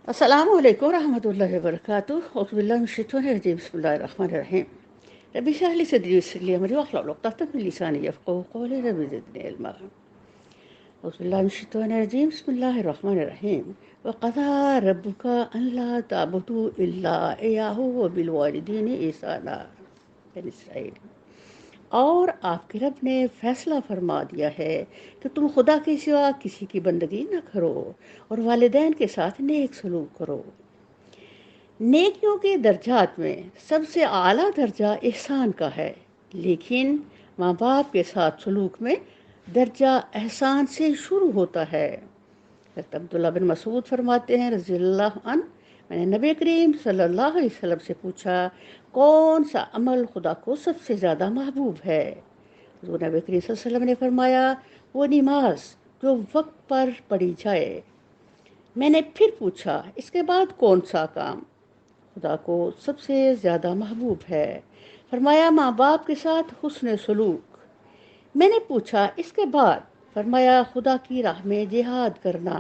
السلام علیکم ورحمۃ اللہ وبرکاتہ اعوذ باللہ من الشیطان الرجیم بسم اللہ الرحمن الرحیم رب اشرح لي صدری ويسر لي امری واحلل عقدۃ من لسانی یفقهوا قولی رب زدنی علما اعوذ باللہ من الشیطان الرجیم بسم اللہ الرحمن الرحیم وقضى ربك الا تعبدوا الا اياه وبالوالدين احسانا بنی اسرائیل۔ اور آپ کے رب نے فیصلہ فرما دیا ہے کہ تم خدا کے سوا کسی کی بندگی نہ کرو اور والدین کے ساتھ نیک سلوک کرو۔ نیکیوں کے درجات میں سب سے اعلیٰ درجہ احسان کا ہے، لیکن ماں باپ کے ساتھ سلوک میں درجہ احسان سے شروع ہوتا ہے۔ حضرت عبداللہ بن مسعود فرماتے ہیں رضی اللہ عنہ، میں نے نبی کریم صلی اللہ علیہ وسلم سے پوچھا کون سا عمل خدا کو سب سے زیادہ محبوب ہے؟ حضور نبی کریم صلی اللہ علیہ وسلم نے فرمایا وہ نماز جو وقت پر پڑھی جائے۔ میں نے پھر پوچھا اس کے بعد کون سا کام خدا کو سب سے زیادہ محبوب ہے؟ فرمایا ماں باپ کے ساتھ حسن سلوک۔ میں نے پوچھا اس کے بعد؟ فرمایا خدا کی راہ میں جہاد کرنا۔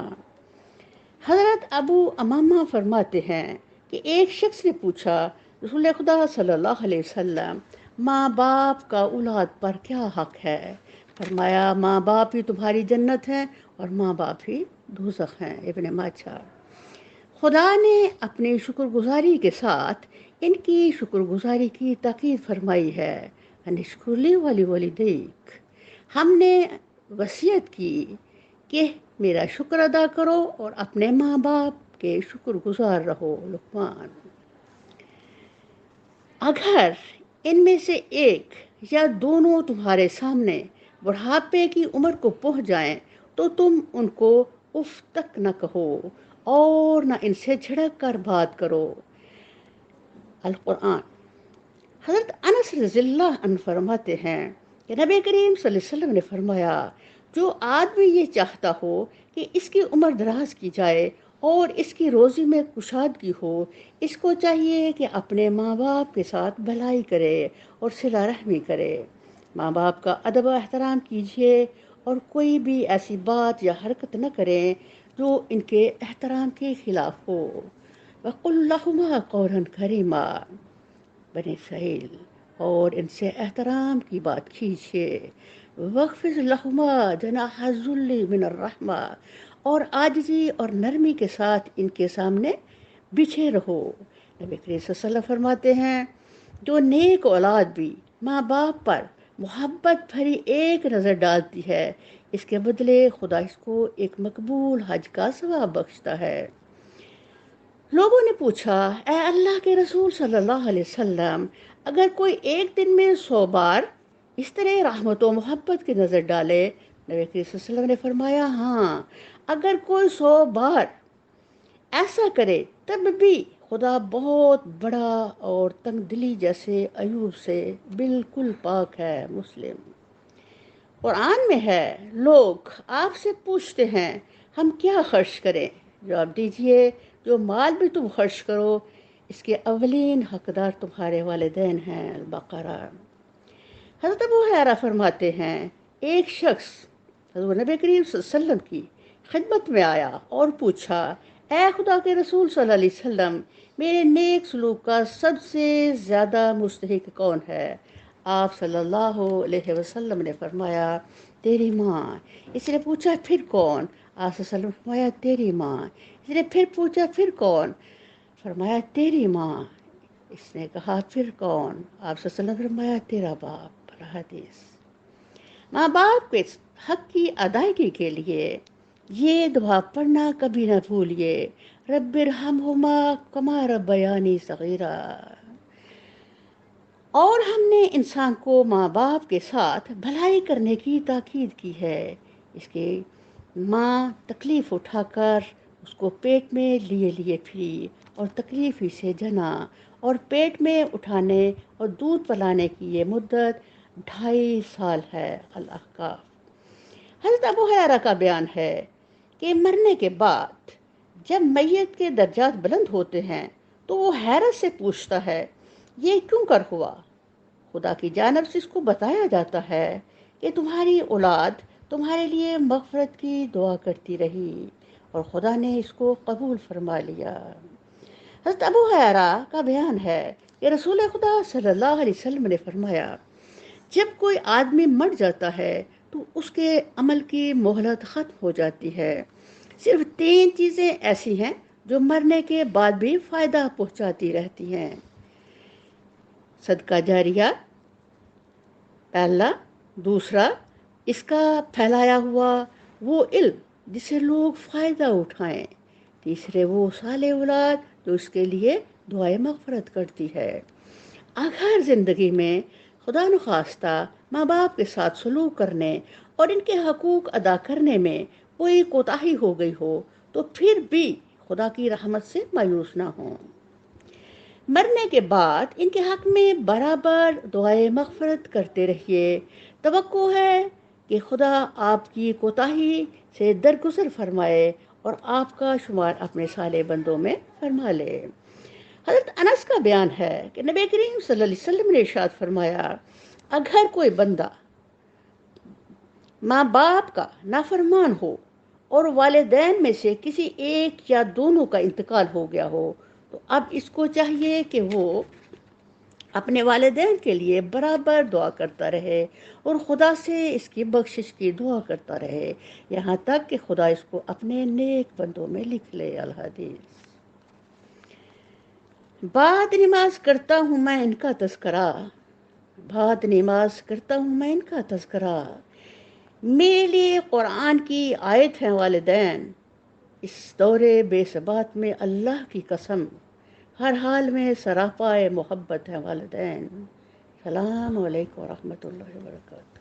حضرت ابو امامہ فرماتے ہیں کہ ایک شخص نے پوچھا رسول خدا صلی اللہ علیہ وسلم، ماں باپ کا اولاد پر کیا حق ہے؟ فرمایا ماں باپ ہی تمہاری جنت ہیں اور ماں باپ ہی دوزخ ہیں۔ ابن ماجہ۔ خدا نے اپنی شکر گزاری کے ساتھ ان کی شکر گزاری کی تاکید فرمائی ہے، انشکر لی ولی والدیک۔ ہم نے وصیت کی کہ میرا شکر ادا کرو اور اپنے ماں باپ کے شکر گزار رہو۔ لقمان۔ اگر ان میں سے ایک یا دونوں تمہارے سامنے بڑھاپے کی عمر کو پہنچ جائیں تو تم ان کو اف تک نہ کہو اور نہ ان سے جھڑک کر بات کرو۔ القرآن۔ حضرت انس رضی اللہ عنہ فرماتے ہیں کہ نبی کریم صلی اللہ علیہ وسلم نے فرمایا جو آدمی یہ چاہتا ہو کہ اس کی عمر دراز کی جائے اور اس کی روزی میں کشادگی ہو، اس کو چاہیے کہ اپنے ماں باپ کے ساتھ بھلائی کرے اور صلہ رحمی کرے۔ ماں باپ کا ادب و احترام کیجیے اور کوئی بھی ایسی بات یا حرکت نہ کریں جو ان کے احترام کے خلاف ہو۔ وَقُلْ لَهُمَا قَوْلًا كَرِيمًا۔ بنی اسرائیل، اور ان سے احترام کی بات کیجیے۔ وَاخْفِضْ لَهُمَا جَنَاحَ الذُّلِّ مِنَ الرَّحْمَةِ، اور عاجزی اور نرمی کے ساتھ ان کے سامنے بچھے رہو۔ نبی کریم صلی اللہ علیہ وسلم فرماتے ہیں جو نیک اولاد بھی ماں باپ پر محبت بھری ایک نظر ڈالتی ہے، اس کے بدلے خدا اس کو ایک مقبول حج کا ثواب بخشتا ہے۔ لوگوں نے پوچھا اے اللہ کے رسول صلی اللہ علیہ وسلم، اگر کوئی ایک دن میں 100 بار اس طرح رحمت و محبت کی نظر ڈالے؟ نبی کریم صلی اللہ علیہ وسلم نے فرمایا ہاں، اگر کوئی 100 بار ایسا کرے تب بھی خدا بہت بڑا اور تنگ دلی جیسے عیوب سے بالکل پاک ہے۔ مسلم۔ قرآن میں ہے لوگ آپ سے پوچھتے ہیں ہم کیا خرچ کریں؟ جواب دیجئے جو مال بھی تم خرچ کرو اس کے اولین حقدار تمہارے والدین ہیں۔ البقرہ۔ حضرت ابو ہریرہ فرماتے ہیں ایک شخص حضور نبی کریم صلی اللہ علیہ وسلم کی خدمت میں آیا اور پوچھا اے خدا کے رسول صلی اللہ علیہ وسلم، میرے نیک سلوک کا سب سے زیادہ مستحق کون ہے؟ آپ صلی اللہ علیہ وسلم نے فرمایا تیری ماں۔ اس نے پوچھا پھر کون؟ آپ صلی اللہ علیہ وسلم نے فرمایا تیری ماں۔ اس نے پھر پوچھا پھر کون؟ فرمایا تیری ماں۔ اس نے کہا پھر کون؟ آپ صلی اللہ علیہ وسلم نے فرمایا تیرا باپ۔ حدیث۔ ماں باپ کے حق کی ادائیگی کے لیے یہ دعا پڑھنا کبھی نہ بھولیے، رب ارحمہما کما ربیانی صغیرا۔ اور ہم نے انسان کو ماں باپ کے ساتھ بھلائی کرنے کی تاکید کی ہے۔ اس کی ماں تکلیف اٹھا کر اس کو پیٹ میں لیے پھری اور تکلیف ہی سے جنا، اور پیٹ میں اٹھانے اور دودھ پلانے کی یہ مدت 2.5 سال ہے۔ الاحقاف۔ حضرت ابو ہریرہ کا بیان ہے کہ مرنے کے بعد جب میت کے درجات بلند ہوتے ہیں تو وہ حیرت سے پوچھتا ہے یہ کیوں کر ہوا؟ خدا کی جانب سے اس کو بتایا جاتا ہے کہ تمہاری اولاد تمہارے لیے مغفرت کی دعا کرتی رہی اور خدا نے اس کو قبول فرما لیا۔ حضرت ابو ہریرہ کا بیان ہے کہ رسول خدا صلی اللہ علیہ وسلم نے فرمایا، جب کوئی آدمی مر جاتا ہے تو اس کے عمل کی مہلت ختم ہو جاتی ہے۔ صرف 3 چیزیں ایسی ہیں جو مرنے کے بعد بھی فائدہ پہنچاتی رہتی ہیں: صدقہ جاریہ پہلا، دوسرا اس کا پھیلایا ہوا وہ علم جس سے لوگ فائدہ اٹھائیں، تیسرے وہ صالح اولاد جو اس کے لیے دعائے مغفرت کرتی ہے۔ اگر زندگی میں خدا نخواستہ ماں باپ کے ساتھ سلوک کرنے اور ان کے حقوق ادا کرنے میں کوئی کوتاہی ہو گئی ہو تو پھر بھی خدا کی رحمت سے مایوس نہ ہوں۔ مرنے کے بعد ان کے حق میں برابر دعائے مغفرت کرتے رہیے۔ توقع ہے کہ خدا آپ کی کوتاہی سے درگزر فرمائے اور آپ کا شمار اپنے صالح بندوں میں فرما لے۔ حضرت انس کا بیان ہے کہ نبی کریم صلی اللہ علیہ وسلم نے ارشاد فرمایا، اگر کوئی بندہ ماں باپ کا نافرمان ہو اور والدین میں سے کسی ایک یا دونوں کا انتقال ہو گیا ہو تو اب اس کو چاہیے کہ وہ اپنے والدین کے لیے برابر دعا کرتا رہے اور خدا سے اس کی بخشش کی دعا کرتا رہے یہاں تک کہ خدا اس کو اپنے نیک بندوں میں لکھ لے۔ الحدیث۔ بعد نماز کرتا ہوں میں ان کا تذکرہ، بعد نماز کرتا ہوں میں ان کا تذکرہ، میرے لیے قرآن کی آیت ہیں والدین، اس دور بے ثبات میں اللہ کی قسم، ہر حال میں سراپائے محبت ہے والدین۔ السلام علیکم ورحمۃ اللہ وبرکاتہ۔